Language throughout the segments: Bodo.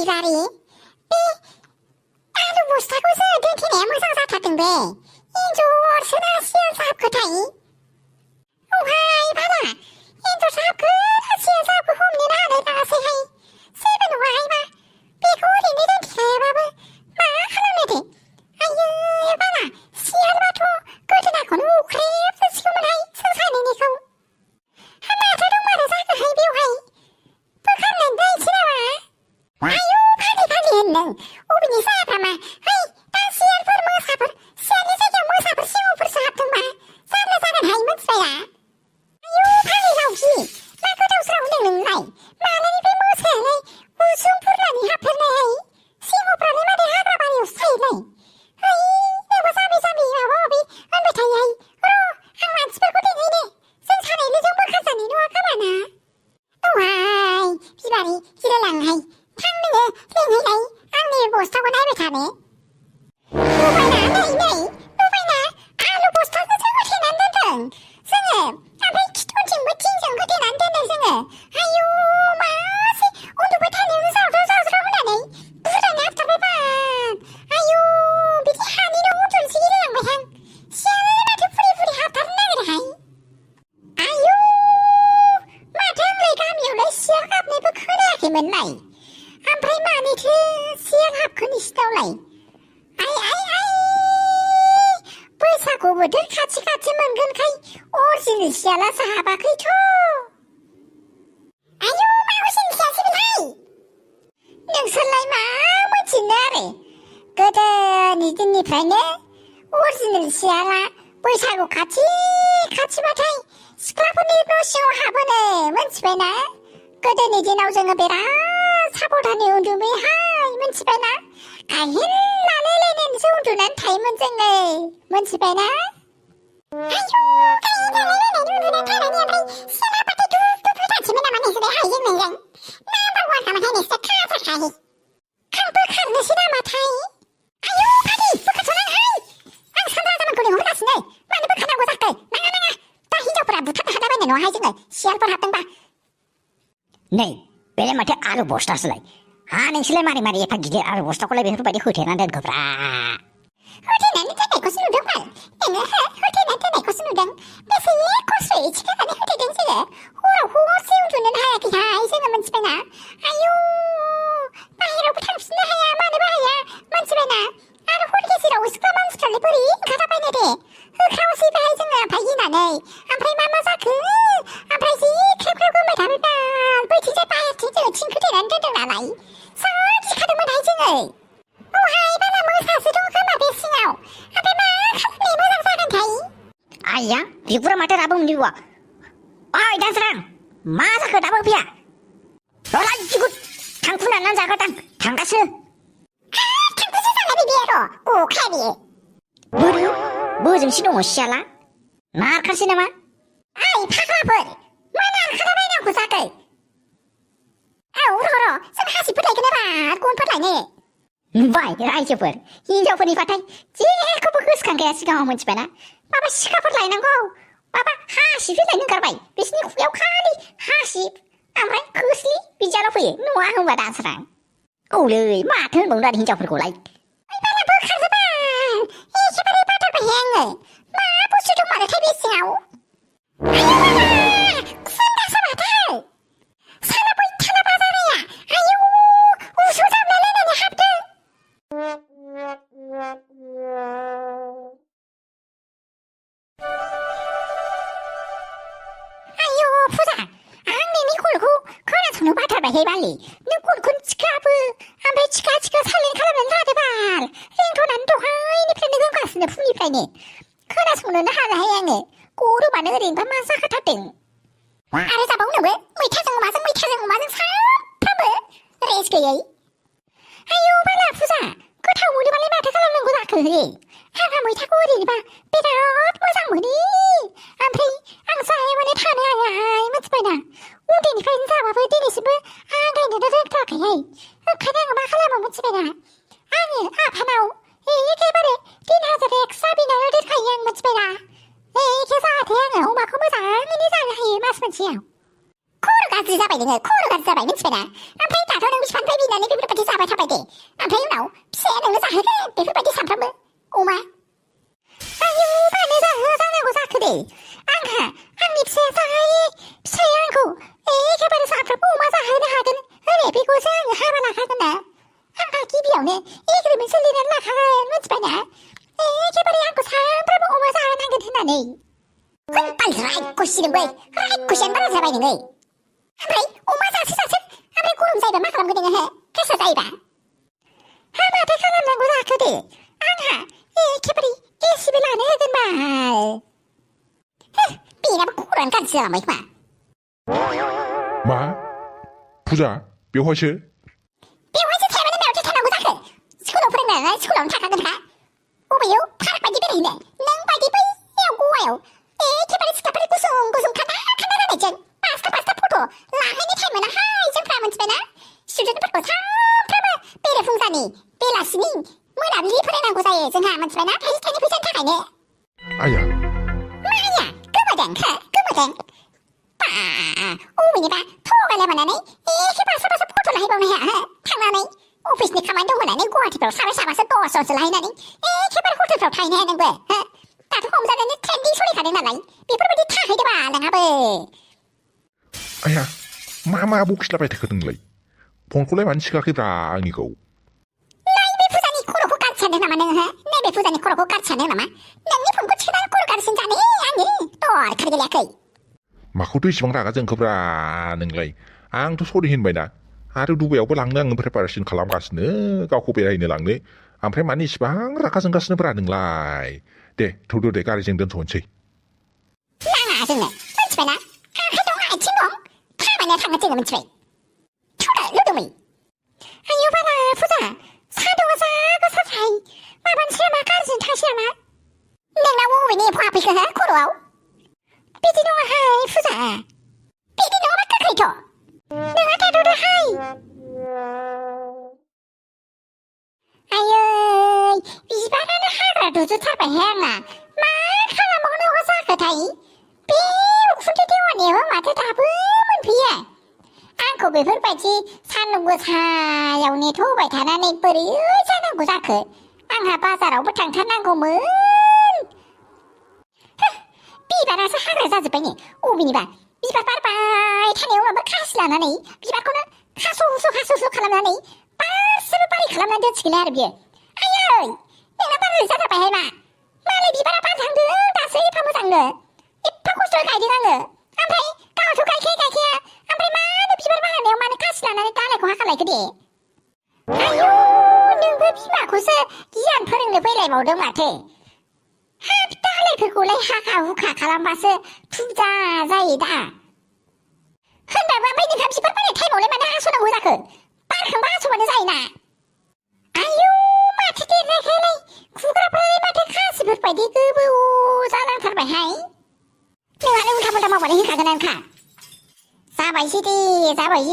बिगारि बे आलु बस्थाखौसो दोनथेनाया मोजां जाथारदों बे एन्जरसोना सियाल साहाबखोथाय औहाय बाला एन्जर साहाबखो सियाल साहाबखो हमनोनो हालाय लाङासैहाय जेबो नङाहाय मा बेखौ ओरैनो दोनथेखायाबाबो मा खालामनो दे आयै बाला सियालबाथ' गोदोनाखौनो उख्रेब जोबसिगौमोनहाय जों सानैनिखौ माथो दंमारो जाखोहाय बेवहाय बोखारनानै दोनसै नामा आयु फाग्लि फाग्लि होनदों अबेनि जायाफ्रामा है दा सियालफोर मोसाफोर सियालनि जायगायाव मोसाफोर सिंहफोरसो हाबदोंबा जारला जागोनहाय मोनथिबायना आयु फाग्लि लावखि मा गोदाव सोराव होनदों नोंलाय मालानिफ्राय मोसायालाय उसुं फुरनानै हाबफेरनायहाय सिंहफ्रालाय मादै हाग्रा बारियावसो थायोलाय है नोंबो जाबि जाबि माबा माबि होनबाय थायोहाय र' आं मानसिफोरखौ लिंहैनो जों सानैल'जों बोखारजानाय नङा खोमाना औहाय बिमारि जिरायलांहाय थां नोङो लिंहैलाय आंनि बस्थाखौ नायबाय थानो नुबायना नै नुबायना आलु बस्थाखौसो होथेनानै दोनदों जोङो ओमफ्राय खिथुथिंबो थिंजों होथेनानै दोनदों जोङो आयु मासे उन्दुबाय थानायावनो जाज्राव होनानै बुरजानो हाबथारबाय बा आयु बिदि हानि न' उन्दुनोसो गिलायलांबायहां सियालालाय माथो फुरि फुरि हाबथारनो नागिरोहाय आयु माथो आंलाय गामियावलाय सियाल गाबनायबो खोनायाखैमोनलाय ओमफ्राय मानोथो सियाल हाबखो नोंसिनावलाय आइ बैसागु बोथोर खाथि खाथि मोनगोनखाय अरिजिनेल सियालासो हाबाखैथ' आयु मा अरिजिनेल सियालसो बेलाय नोंसोरलाय मा मोनथिनो आरो गोदोनि दिननिफ्रायनो अरिजिनेल सियाला बैसागु खाथि खाथिबाथाय सिख्लाफोरनि न' सिङाव हाबोनो मोनथिबायना गोदोनि दिनाव जोङो बिराद साबधानै उन्दुबायहाय मोनथिबायना गाहेन लालायलायनानैसो उन्दुनानै थायोमोन जोङो मोनथिबायना आयु गाहेन लालायलायनानै उन्दुनानै थानानै ओमफ्राय सियाल हाबबाथाय दुब दुब होथारसैमोन नामा नोंसोरो हायजों नोंजों नाम्बार वान खामोनहाय नोंसोर खाजाखाय आं बोखारनोसै नामाथाय आयु फाग्लि बोखारथ'नाङाहाय आं सान्द्रा जामानखौ लिंहरगासिनो मानो बोखारनांगौ जाखो नाङा दा हिनजावफोरा बुथारनो हालाबायनाय नङाहाय जोङो सियालफोर हाबदोंबा नै बेलाय माथो आलु बस्थासोलाय हा नोंसोरलाय मारै मारै एफा गिदिर आलु बस्थाखौलाय बेफोरबायदि होथेनानै दोनखोब्रा होथेनानै दोननायखौसो नुदों बाल नोङो होथेनानै दोननायखौसो नुदों बेसे खस्थ'यै थिखोनानै होथेदों जोङो हराव हरसे उन्दुनोनो हायाखैहाय जोङो मोनथिबायना आयु बाहेरावबो थांफिननो हाया मानोबो हाया मोनथिबायना आरो हर गेजेराव सिख्ला मानसिफ्रालाय बोरै ओंखारलाबायनो दे होख्रावसै बेहाय जोङो ओमफ्राय गिनानै ओमफ्राय मा जाखो ओमफ्राय जि ख्रेब ख्रेब गोमबाय थाबाय बाल बैथिंजाय बाहेरथिं जोङो थिं खोथेनानै दोनदों नालाय जा गिखादोंमोनहाय जोङो औहाय बाला मोसासो दं खोमा बे सिङाव ओमफ्राय मा खालामनाया मोजां जागोनथाय आइया बिगुरा माथो दाबो उन्दुवा ओइ दानस्रां मा जाखो दाबो फैया र'लाय बिगुर थांखुनानै जाग्रोदां थांगासिनो थांखुसो जालायबाय बियो र' अखाया बियो बोरो बोजोंसो दङ सियाला नारखासै नामा ओइ फाग्लाफोर मा नारखालाबायनांगौ जाखो औ र' जों हासिबफोर लायगोन बाल गनफोर लायनो नुबाय रायजोफोर हिनजावफोरनिबाथाय जेखौबो गोसोखांखाया सिगाङाव मोनथिबायना माबा सिखाफोर लायनांगौ माबा हासिबसो लायनो ओंखारबाय बिसिनि खुगायाव खालि हासिब ओमफ्राय खोस्लि बिदियाल' फैयो नुवा होनबा दानस्रां औलै माथो होनबावनो आरो हिनजावफोरखौलाय ओइ बाला बोखारजोबाल एखेबारे बाथारबायहाय आङो मा बुस्थु दंमारोथाय बे सिङाव आयु बाला खुन्दासो माथो साला बैथाला बाजाराया आयु उसु जाबलायलायनानै हाबदों आयु फुजा आं नोंनि कलखौ खोनासंनो बाथारबायहाय बालि नों कलखौनो थिखाबो ओमफ्राय थिखा साइलेन्ट खालामनानै लादो बाल रिंटनानो दहायनिफ्रायनो गोमगासिनो फुंनिफ्रायनो खोनासंनोनो हालाहाय आङो गरमानो ओरैनोबा मा जाखाथारदों आरो जाबावनोबो मैथाजों अमाजों सानफ्रामबो रेस्ट गैयै आयु बाला फुजा गोथाव मोनोबालाय माथो खालामनांगौ जाखो आंहा मैथाखौ ओरैनोबा बिराद मोजां मोनो ओमफ्राय आं जायाबानो थानो हायाहाय मिथिबायना उन्दैनिफ्रायनो जाबाबो दिनैसिमबो आंगायनोनो रोंथाराखैहाय ओंखायनो आङो मा खालामो मिथिबायना आङो आफानाव एखेबारे 3000 एक्सट्रा बिनानै दोनखायो आं मिथिबायना एखे जाहाथे आङो अमाखौ मोजाङैनो जानो हायो मास मोनसेयाव खर' गाज्रि जाबाय नोङो खर' गाज्रि जाबाय मिथिबायना ओमफ्राय दाथ' नों बिफानिफ्राय बिनानै बेफोरबायदि जाबाय थाबाय दे ओमफ्राय उनाव फिसाया नोंनो जाहोगोन बेफोरबायदि सानफ्रामबो अमा आयु मानो जाहोआ जानांगौ जाखो दे आंहा आंनि फिसाया जाहोयो फिसाया आंखौ एखेबारे सानफ्रामबो अमा जाहोनो हागोन ओरै बेखौसो आङो हाबा लाखागोन ना आंहा गिबियावनो एग्रिमेन्ट सोलिनानै लाखागोन मिथिबायना एखेबारे आंखौ सानफ्रामबो अमा जाहोनांगोन होननानै रायखुसिनोबो रायखुसियानो बारा जाबाय नोङो ओमफ्राय अमा जासो ओमफ्राय गरम जायोबा मा खालामगोन नोङो हो गोसा जायोबा हा माथो खालामनांगौ जाखो दे आंहा एखेबारे एसिबो लानो होगोन बाल बेनाबो खर'आनो गाज्रि जालांबाय खोमा मा फुजा बेवहायसो थायाबानो मायावथो थानांगौ जाखो स्कुलाव फोरोंनानै स्कुलावनो थाखागोनखा बबेयाव पार्क बायदि बेरायहैनो नों बायदि बैयाव गवायाव एखेबारे सिख्लाफोर गुसुं खाना रायनायजों पासता फट' लाहैनो टाइम मोनाहाय जोंफ्रा मिथिबायना स्टुडेन्टफोरखौ सानफ्रामबो बेरेफुंजानि बेलासिनि मोनाबिलि फरायनांगौ जायो जोंहा मिथिबायना थाइसे थाइनै फैसानि थाखायनो आया माया गोमोदों अबेनिबा थगायलाबायनानै एखे बासा फट' लाहैबावनो हाया थांनानै अफिसनि खामानि दं होननानै गुवाहाटिफ्राव साबासो 10 जनसो लाहैनानै एखेबारे हटेलफ्राव थाहैनो हाया नोंबो दाथ' हमजानानै ट्रेन्डिं सोलिखादों नालाय बेफोरबायदि थाहैदोबा नोंहाबो आया मा बखिलाबाय थाखो नोंलाय फनखौलाय मानो सिखाखैब्रा आंनिखौ नैबे फुजानि खर'खौ गारसानदों नामा नोङो नैबे फुजानि खर'खौ गारसानदों नामा नोंनि फनखौ थिखोनानै खर' गारसिन जानो आङो दरखार गोलैयाखै माखौथ' इसिबां रागा जोंखोब्रा नोंलाय आंथ' सरि होनबायना आरो दुबाइयावबो लांनो आङो प्रिपारेसन खालामगासिनो गावखौ बेरायनो लांनो ओमफ्राय मानो इसिबां रागा जोंगासिनोब्रा नोंलाय दे थौदो दे गारिजों दोनथ'नोसै नाङा जोंनो मिथिबायना आखाइ दं आथिं दं थाबायना थाङो जोङो मिथिबाय थौदो लुदुमै आयौ बाला फुजा सान्दुङा जा गोसाथार माबा मोनसे मा गाज्रि थांसै नामा नोंनाव बबेनि एम्फौ हाबफैखो हो खर'आव बिदि नङाहाय फुजा बिदि नङाबा गोख्रैथ' नोंहा थाद'दोहाय आयै बिबारानो हाग्रा दुजोथारबायहाय आंना मा खालामबावनांगौ जाखोथाय बे उखुन्दै देवानियाबो माथो दाबो मोनफैया आंखौ बेफोरबायदि सान्दुं गोसायाव नेथ'होबाय थानानै बोरै जानांगौ जाखो आंहा बाजारावबो थांथारनांगौमोन बिबारासो हाग्रा जाजोब्बाय नै अबेनिबा बिबार बारबाय थानायावबो खासि लानानै बिबारखौनो हास' खालामनानै बारसेबो बारि खालामनानै दोनसिगोन आरो बियो आयै नोंना बाराय जाथारबायहाय मालाय बिबारा बारहांदों दासो एफा मोजांनो एफा खस्थ' गायदों आङो ओमफ्राय गावथ' गायखाया ओमफ्राय मानो बिबार बारनायाव मानो खासि लानानै दालायखौ हाखालायखो दे आयौ नोंबो बिमाखौसो गियान फोरोंनो फैलायबावदों माथो हाब दालायफोरखौलाय हाखा हुखा खालामबासो फुजा जायो दा होनबाबो ओमफ्राय नोंहा बिबार बारनाय टाइमावलाय मानो हास'नांगौ जाखो बारखांबा हास'बानो जायोना आयौ माथो देरनायखायलाय खुग्राफ्रालाय माथो खासिफोरबायदि गोबौ जालांथारबायहाय नोंहानो उल्था पुल्था मावबानो होखागोनानोखा जाबायसै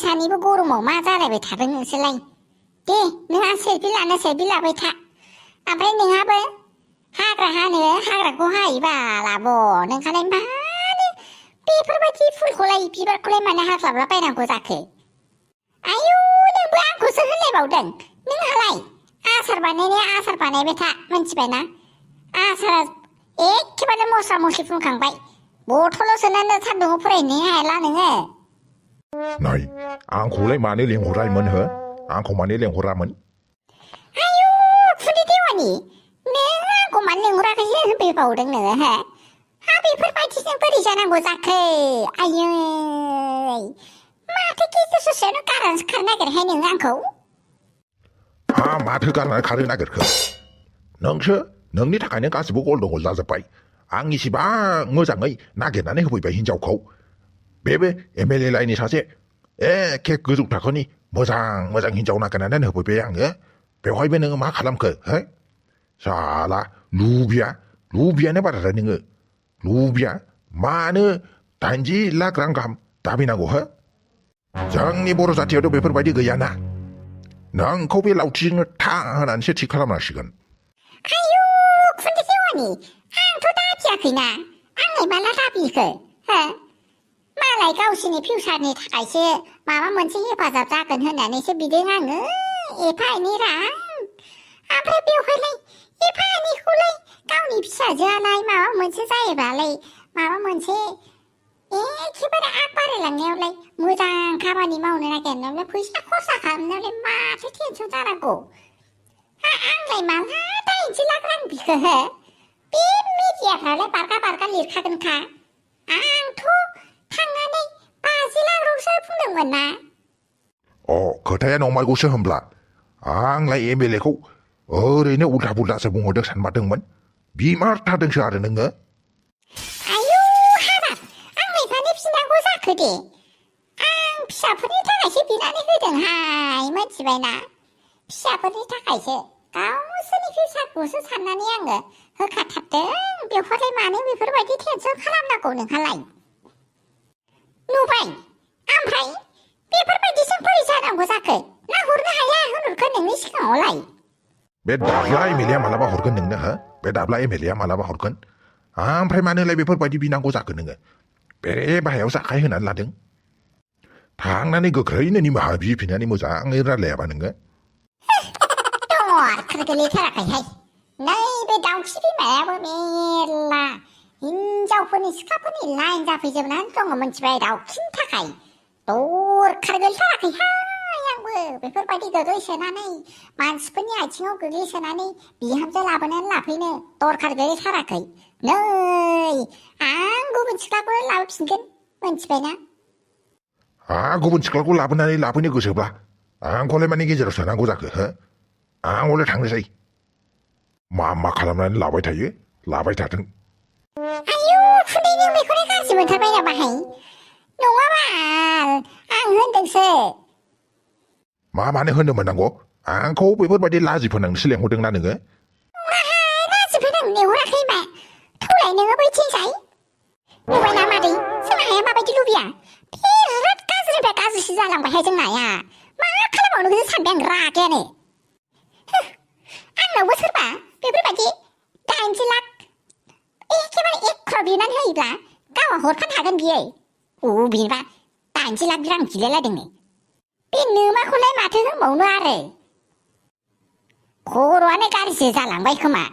सानैबो गरमाव मा जालायबाय थादों नोंसोरलाय दे नोंहा सेलफि लाबाय था ओमफ्राय नोंहाबो हाग्राखौ हायोबाल आब' नोंहालाय मानो बेफोरबायदि फुलखौलाय बिबारखौलाय मानो हास्लाबला बायनांगौ जाखो आयौ नोंबो आंखौसो होनलायबावदों नोंहालाय आसार बानायबाय था मिथिबायना आसारा एखेबारे मस्ला मस्लि फुनखांबाय बथलाव सोनानै सान्दुङाव फरायनो हायाला नोङो नै आंखौलाय मानो लेंहरायमोन हो आंखौ मानो लेंहरामोन आयौ खुदै देवानि नों आंखौ मानो लेंहराखैसो होनफैबावदों नोङो हो हा बेफोरबायदिजों बोरै जानांगौ जाखो आयै माथो गेजेर ससेयावनो गारनानैसो खारनो नागिरहाय नोङो आंखौ माथो गारनानै खारनो नागिरखो नोंसो नोंनि थाखायनो गासिबो गलदगल जाजोब्बाय आं इसिबां मोजाङै नागिरनानै होफैबाय हिनजावखौ बेबो MLA लाइननि सासे एखे गोजौ थाखोनि मोजां हिनजाव नागिरनानै होफैबाय आङो बेवहायबो नोङो मा खालामखो हो साला लुबियानो बाराद्राय नोङो लुबिया मानो 80 लाख रां गाहाम दाबिनांगौ हो जोंनि बर' जाथियावथ' बेफोरबायदि गैयाना नोंखौ बे लावथिजोंनो था होनानैसो थिग खालामनांसिगोन आयौ खुदै देवानि आंथ' दाबियाखैना आंलाय माला दाबिखो हो मालाय उनावहाय गावसोरनि फिउचारनि थाखायसो माबा मोनसे हेफाजाब जागोन होननानैसो बिदों आङो एफा एनै रां ओमफ्राय बेवहायलाय एफा एनैखौलाय गावनि फिसाजोआलाय माबा मोनसे जायोबालाय माबा मोनसे एखेबारे आग बारायलांनायावलाय मोजां खामानि मावनो नागिरनायावलाय फैसा खरसा खालामनायावलाय माथो टेनसन जानांगौ आंलाय माला 80 लाख रां बिखो हो बे मिडियाफ्रालाय बारगा लिरखागोनखा आंथ' थांनानै 50 लाखल'सो बुंदोंमोन ना खोथाया नंमारगौसो होमब्ला आंलाय एमएलएखौ ओरैनो उल्था पुल्थासो बुंहरदों सानमारदोंमोन बिमारथारदोंसो आरो नोङो आयौ हाबाब आंलाय मानो बिनांगौ जाखो दे आं फिसाफोरनि थाखायसो बिनानै होदोंहाय मोनथिबायना फिसाफोरनि थाखायसो गावसोरनि फिउचारखौसो साननानै आङो होखाथारदों बेवहायलाय मानो बेफोरबायदि टेनसन खालामनांगौ नोंहालाय नुबाय ओमफ्राय बेफोरबायदिजों बोरै जानांगौ जाखो ना हरनो हाया होनहरखो नोंनि सिगाङावलाय बे दाब्ला एमएलएआ मालाबा हरगोन नोंनो हो बे दाब्ला एमएलएआ मालाबा हरगोन ओमफ्राय मानोलाय बेफोरबायदि बिनांगौ जाखो नोङो बेरे बाहायाव जाखाय होनानै लादों थांनानै गोख्रैनो निमाहा बिफिननानै मोजाङै रायलायाबा नोङो दरखार गोलैथाराखैहाय नैबे दाउखि बिमायाबो मेरला हिनजावफोरनि सिख्लाफोरनि लाइन जाफैजोबनानै दङ मोनथिबाय दाउखिनि थाखाय दरखार गोलैथाराखैहाय आंबो बेफोरबायदि गोग्लैसोनानै मानसिफोरनि आथिङाव गोग्लैसोनानै बिहामजो लाबोनानै लाफैनो दरखार गोलैथाराखै नै आं गुबुन सिख्लाखौ लाबोफिनगोन मोनथिबायना गुबुन सिख्लाखौ लाबोनानै लाफैनो गोसोब्ला आंखौलाय माने गेजेराव सोनांगौ जाखो हो आं हले थांनोसै मा खालामनानै लाबाय थायो लाबाय थाथों आयौ खुदै नों बेखौनो गाज्रि मोनथारबाय नामाहाय नङाबा आं होनदोंसो मानो होनो मोननांगौ आंखौ बेफोरबायदि लाजि फोनांनोसो लेंहरदोंना नोङो लाजि फोनांनो लेंहराखै मा थौलाय नोङो बैथिंजाय नुबायना मादै जोंना हाया माबायदि लुबैया बिराद गाज्रिनिफ्राय गाज्रिसो जालांबायहाय जोंना हाया मा खालामबावनो गोसो सानबाय आं रागायानो आंनावबो सोरबा बेफोरबायदि 80 लाख एखेबारे 1 crore बिनानै होयोब्ला गावहा हरखानो हागोन बियो बिनोबा 80 लाख रां बिलायलायदोंनो बे नोमाखौलाय माथो होनबावनो आरो खर'आनो गाज्रि जालांबाय खोमा